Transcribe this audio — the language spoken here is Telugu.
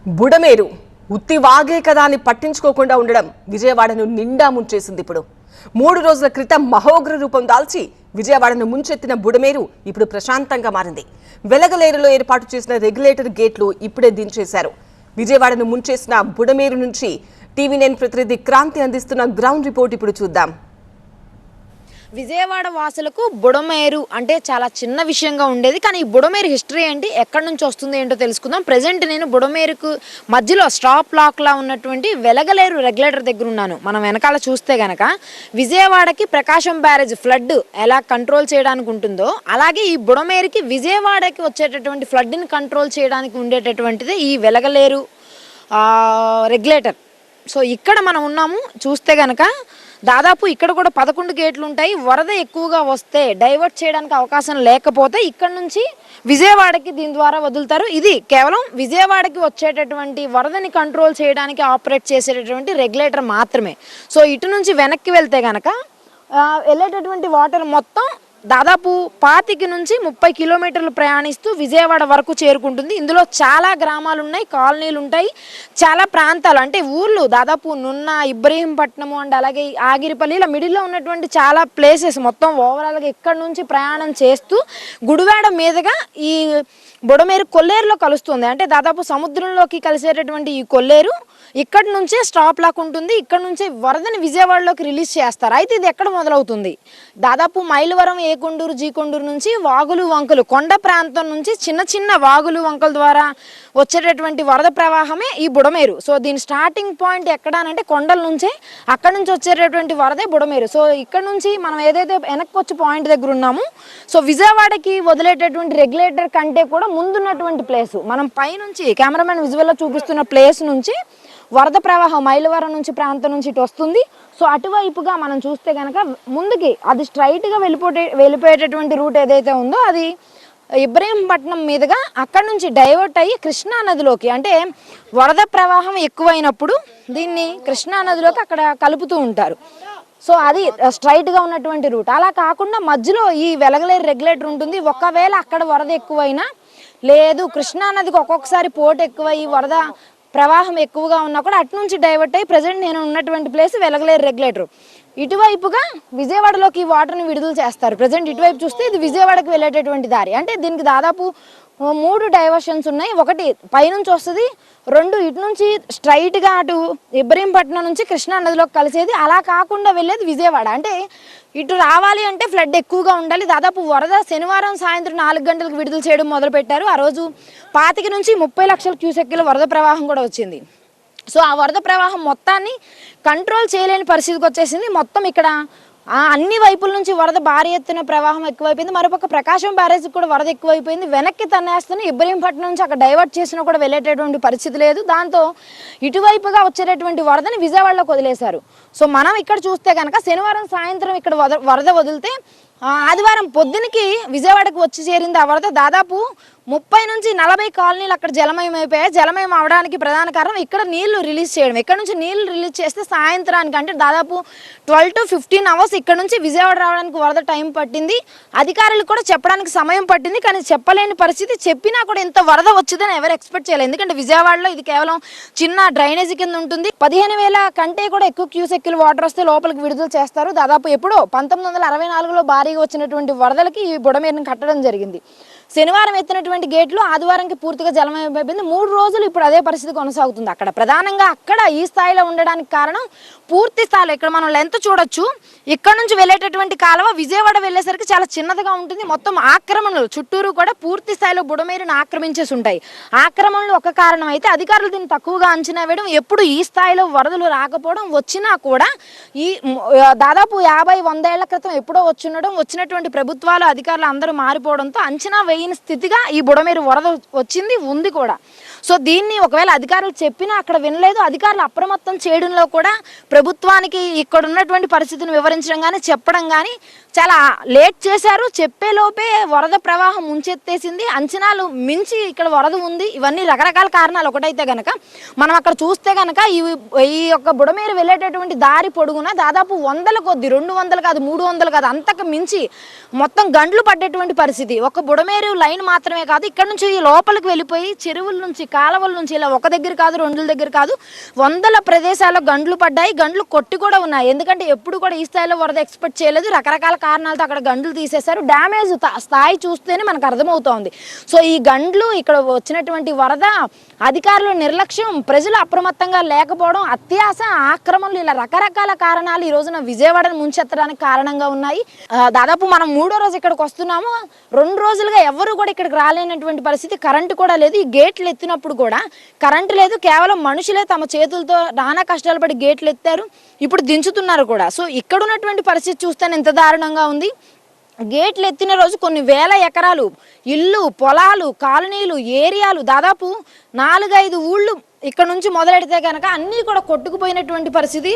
బుడమేరు ఉత్తి వాగే కదా అని పట్టించుకోకుండా ఉండడం విజయవాడను నిండా ముంచేసింది. ఇప్పుడు 3 రోజుల క్రితం మహోగ్ర రూపం దాల్చి విజయవాడను ముంచెత్తిన బుడమేరు ఇప్పుడు ప్రశాంతంగా మారింది. వెలగలేరులో ఏర్పాటు చేసిన రెగ్యులేటర్ గేట్లు ఇప్పుడే దించేశారు. విజయవాడను ముంచేసిన బుడమేరు నుంచి టీవీ9 ప్రతినిధి క్రాంతి అందిస్తున్న గ్రౌండ్ రిపోర్ట్ ఇప్పుడు చూద్దాం. విజయవాడ వాసులకు బుడమేరు అంటే చాలా చిన్న విషయంగా ఉండేది. కానీ ఈ బుడమేరు హిస్టరీ ఏంటి, ఎక్కడి నుంచి వస్తుంది ఏంటో తెలుసుకుందాం. ప్రెజెంట్ నేను బుడమేరుకు మధ్యలో స్టాప్ లాక్లా ఉన్నటువంటి వెలగలేరు రెగ్యులేటర్ దగ్గర ఉన్నాను. మనం వెనకాల చూస్తే గనక విజయవాడకి ప్రకాశం బ్యారేజ్ ఫ్లడ్ ఎలా కంట్రోల్ చేయడానికి ఉంటుందో అలాగే ఈ బుడమేరుకి విజయవాడకి వచ్చేటటువంటి ఫ్లడ్ని కంట్రోల్ చేయడానికి ఉండేటటువంటిది ఈ వెలగలేరు రెగ్యులేటర్. సో ఇక్కడ మనం ఉన్నాము. చూస్తే గనక దాదాపు ఇక్కడ కూడా 11 గేట్లు ఉంటాయి. వరద ఎక్కువగా వస్తే డైవర్ట్ చేయడానికి అవకాశం లేకపోతే ఇక్కడ నుంచి విజయవాడకి దీని ద్వారా వదులుతారు. ఇది కేవలం విజయవాడకి వచ్చేటటువంటి వరదని కంట్రోల్ చేయడానికి ఆపరేట్ చేసేటటువంటి రెగ్యులేటర్ మాత్రమే. సో ఇటు నుంచి వెనక్కి వెళ్తే కనుక వెళ్ళేటటువంటి వాటర్ మొత్తం దాదాపు 25 నుంచి 30 కిలోమీటర్లు ప్రయాణిస్తూ విజయవాడ వరకు చేరుకుంటుంది. ఇందులో చాలా గ్రామాలు ఉన్నాయి, కాలనీలు ఉంటాయి, చాలా ప్రాంతాలు అంటే ఊర్లు దాదాపు నున్న, ఇబ్రహీంపట్నము అండ్ అలాగే ఆగిరిపల్లి ఇలా మిడిల్లో ఉన్నటువంటి చాలా ప్లేసెస్ మొత్తం ఓవరాల్గా ఇక్కడ నుంచి ప్రయాణం చేస్తూ గుడివాడ మీదుగా ఈ బుడమేరు కొల్లేరులో కలుస్తుంది. అంటే దాదాపు సముద్రంలోకి కలిసేటటువంటి ఈ కొల్లేరు ఇక్కడ నుంచే స్టాప్ లాక్ ఉంటుంది. ఇక్కడ నుంచే వరదని విజయవాడలోకి రిలీజ్ చేస్తారు. అయితే ఇది ఎక్కడ మొదలవుతుంది? దాదాపు మైలవరం, ఏకొండూరు, జీకొండూరు నుంచి వాగులు వంకలు కొండ ప్రాంతం నుంచి చిన్న చిన్న వాగులు వంకల ద్వారా వచ్చేటటువంటి వరద ప్రవాహమే ఈ బుడమేరు. సో దీని స్టార్టింగ్ పాయింట్ ఎక్కడ అంటే కొండల నుంచే, అక్కడ నుంచి వచ్చేటటువంటి వరదే బుడమేరు. సో ఇక్కడ నుంచి మనం ఏదైతే వెనక్కి వచ్చి పాయింట్ దగ్గర ఉన్నామో సో విజయవాడకి వదిలేటటువంటి రెగ్యులేటర్ కంటే కూడా ముందున్నటువంటి ప్లేస్ మనం పైనుంచి కెమెరామెన్ విజువల్లో చూపిస్తున్న ప్లేస్ నుంచి వరద ప్రవాహం మైలవరం నుంచి ప్రాంతం నుంచి ఇటు వస్తుంది. సో అటువైపుగా మనం చూస్తే కనుక ముందుకి అది స్ట్రైట్గా వెళ్ళిపోయేటటువంటి రూట్ ఏదైతే ఉందో అది ఇబ్రహీంపట్నం మీదుగా అక్కడ నుంచి డైవర్ట్ అయ్యి కృష్ణా నదిలోకి, అంటే వరద ప్రవాహం ఎక్కువైనప్పుడు దీన్ని కృష్ణా నదిలోకి అక్కడ కలుపుతూ ఉంటారు. సో అది స్ట్రైట్గా ఉన్నటువంటి రూట్. అలా కాకుండా మధ్యలో ఈ వెలగలేరు రెగ్యులేటర్ ఉంటుంది. ఒకవేళ అక్కడ వరద ఎక్కువైనా లేదు కృష్ణా నదికి ఒక్కొక్కసారి పోటు ఎక్కువై వరద ప్రవాహం ఎక్కువగా ఉన్నా కూడా అటు నుంచి డైవర్ట్ అయ్యి ప్రజెంట్ నేను ఉన్నటువంటి ప్లేస్ వెలగలేరు రెగ్యులేటర్. ఇటువైపుగా విజయవాడలోకి ఈ వాటర్ని విడుదల చేస్తారు. ప్రజెంట్ ఇటువైపు చూస్తే ఇది విజయవాడకి వెళ్ళేటటువంటి దారి. అంటే దీనికి దాదాపు 3 డైవర్షన్స్ ఉన్నాయి. ఒకటి పైనుంచి వస్తుంది, 2 ఇటు నుంచి స్ట్రైట్గా అటు ఇబ్రహీంపట్నం నుంచి కృష్ణా నదిలోకి కలిసేది. అలా కాకుండా వెళ్ళేది విజయవాడ. అంటే ఇటు రావాలి అంటే ఫ్లడ్ ఎక్కువగా ఉండాలి. దాదాపు వరద శనివారం సాయంత్రం 4 గంటలకు విడుదల చేయడం మొదలుపెట్టారు. ఆ రోజు 25 నుంచి 30 లక్షల క్యూసెక్కుల వరద ప్రవాహం కూడా వచ్చింది. సో ఆ వరద ప్రవాహం మొత్తాన్ని కంట్రోల్ చేయలేని పరిస్థితికి వచ్చేసింది. మొత్తం ఇక్కడ అన్ని వైపుల నుంచి వరద భారీ ఎత్తున ప్రవాహం ఎక్కువైపోయింది. మరోపక్క ప్రకాశం బ్యారేజ్కి కూడా వరద ఎక్కువైపోయింది. వెనక్కి తన్నేస్తున్న ఇబ్రహీంపట్నం నుంచి అక్కడ డైవర్ట్ చేసినా కూడా వెళ్ళేటటువంటి పరిస్థితి లేదు. దాంతో ఇటువైపుగా వచ్చేటటువంటి వరదని విజయవాడలోకి వదిలేశారు. సో మనం ఇక్కడ చూస్తే కనుక శనివారం సాయంత్రం ఇక్కడ వరద వదిలితే ఆదివారం పొద్దునకి విజయవాడకు వచ్చి చేరింది ఆ వరద. దాదాపు 30 నుంచి 40 కాలనీలు అక్కడ జలమయం అయిపోయాయి. జలమయం అవడానికి ప్రధాన కారణం ఇక్కడ నీళ్లు రిలీజ్ చేయడం. ఇక్కడ నుంచి నీళ్లు రిలీజ్ చేస్తే సాయంత్రానికి అంటే దాదాపు 12 to 15 అవర్స్ ఇక్కడ నుంచి విజయవాడ రావడానికి వరద టైం పట్టింది. అధికారులకు కూడా చెప్పడానికి సమయం పట్టింది. కానీ చెప్పలేని పరిస్థితి. చెప్పినా కూడా ఇంత వరద వచ్చిందని ఎవరు ఎక్స్పెక్ట్ చేయలేదు. ఎందుకంటే విజయవాడలో ఇది కేవలం చిన్న డ్రైనేజీ కింద ఉంటుంది. 15,000 కంటే కూడా ఎక్కువ క్యూసెక్కులు వాటర్ వస్తే లోపలికి విడుదల చేస్తారు. దాదాపు ఎప్పుడో 1964లో భారీగా వచ్చినటువంటి వరదలకి ఈ బుడమేరుని కట్టడం జరిగింది. శనివారం ఎత్తినటువంటి గేట్లు ఆదివారంకి పూర్తిగా జలమయమైపోయింది. 3 రోజులు ఇప్పుడు అదే పరిస్థితి కొనసాగుతుంది. అక్కడ ప్రధానంగా అక్కడ ఈ స్థాయిలో ఉండడానికి కారణం పూర్తి స్థాయిలో ఇక్కడ మనం లెంత్ చూడొచ్చు. ఇక్కడ నుంచి వెళ్ళేటటువంటి కాలువ విజయవాడ వెళ్ళేసరికి చాలా చిన్నదిగా ఉంటుంది. మొత్తం ఆక్రమణలు చుట్టూరు కూడా పూర్తి స్థాయిలో బుడమేరుని ఆక్రమించేసి ఉంటాయి. ఆక్రమణలు ఒక కారణం అయితే అధికారులు దీన్ని తక్కువగా అంచనా వేయడం, ఎప్పుడు ఈ స్థాయిలో వరదలు రాకపోవడం, వచ్చినా కూడా ఈ దాదాపు 50-100 ఏళ్ల క్రితం ఎప్పుడో వచ్చినటువంటి ప్రభుత్వాలు అధికారులు అందరూ మారిపోవడంతో అంచనా వేయని స్థితిగా ఈ బుడమేరు వరద వచ్చింది ఉంది కూడా. సో దీన్ని ఒకవేళ అధికారులు చెప్పినా అక్కడ వినలేదు. అధికారులు అప్రమత్తం చేయడంలో కూడా ప్రభుత్వానికి ఇక్కడ ఉన్నటువంటి పరిస్థితిని వివరించడం కానీ చెప్పడం కానీ చాలా లేట్ చేశారు. చెప్పేలోపే వరద ప్రవాహం ముంచెత్తేసింది. అంచనాలు మించి ఇక్కడ వరద ఉంది. ఇవన్నీ రకరకాల కారణాలు. ఒకటైతే కనుక మనం అక్కడ చూస్తే కనుక ఈ యొక్క బుడమేరు వెళ్ళేటటువంటి దారి పొడుగున దాదాపు 100 కొద్ది 200 కాదు 300 కాదు అంతకు మించి మొత్తం గంటలు పడ్డేటువంటి పరిస్థితి. ఒక బుడమేరు లైన్ మాత్రమే కాదు, ఇక్కడ నుంచి లోపలికి వెళ్ళిపోయి చెరువుల నుంచి కాలువల నుంచి ఇలా ఒక దగ్గర కాదు, రెండు దగ్గర కాదు, వందల ప్రదేశాల్లో గండ్లు పడ్డాయి. గండ్లు కొట్టి కూడా ఉన్నాయి. ఎందుకంటే ఎప్పుడు కూడా ఈ స్థాయిలో వరద ఎక్స్పెక్ట్ చేయలేదు. రకరకాల కారణాలతో అక్కడ గండ్లు తీసేశారు. డ్యామేజ్ స్థాయి చూస్తేనే మనకు అర్థమవుతోంది. సో ఈ గండ్లు, ఇక్కడ వచ్చినటువంటి వరద, అధికారుల నిర్లక్ష్యం, ప్రజలు అప్రమత్తంగా లేకపోవడం, అత్యాశ, ఆక్రమణలు, ఇలా రకరకాల కారణాలు ఈ రోజున విజయవాడను ముంచెత్తడానికి కారణంగా ఉన్నాయి. దాదాపు మనం 3వ రోజు ఇక్కడికి వస్తున్నాము. 2 రోజులుగా ఎవరు కూడా ఇక్కడికి రాలేనటువంటి పరిస్థితి. కరెంటు కూడా లేదు. ఈ గేట్లు ఎత్తినప్పుడు కూడా కరెంటు లేదు. కేవలం మనుషులే తమ చేతులతో నానా కష్టాలు పడి గేట్లు ఎత్తారు. ఇప్పుడు దించుతున్నారు కూడా. సో ఇక్కడ ఉన్నటువంటి పరిస్థితి చూస్తేనే ఎంత దారుణంగా ఉంది. గేట్లు ఎత్తిన రోజు కొన్ని వేల ఎకరాలు ఇల్లు, పొలాలు, కాలనీలు, ఏరియాలు, దాదాపు 4-5 ఊళ్ళు ఇక్కడ నుంచి మొదలెడితే కనుక అన్నీ కూడా కొట్టుకుపోయినటువంటి పరిస్థితి.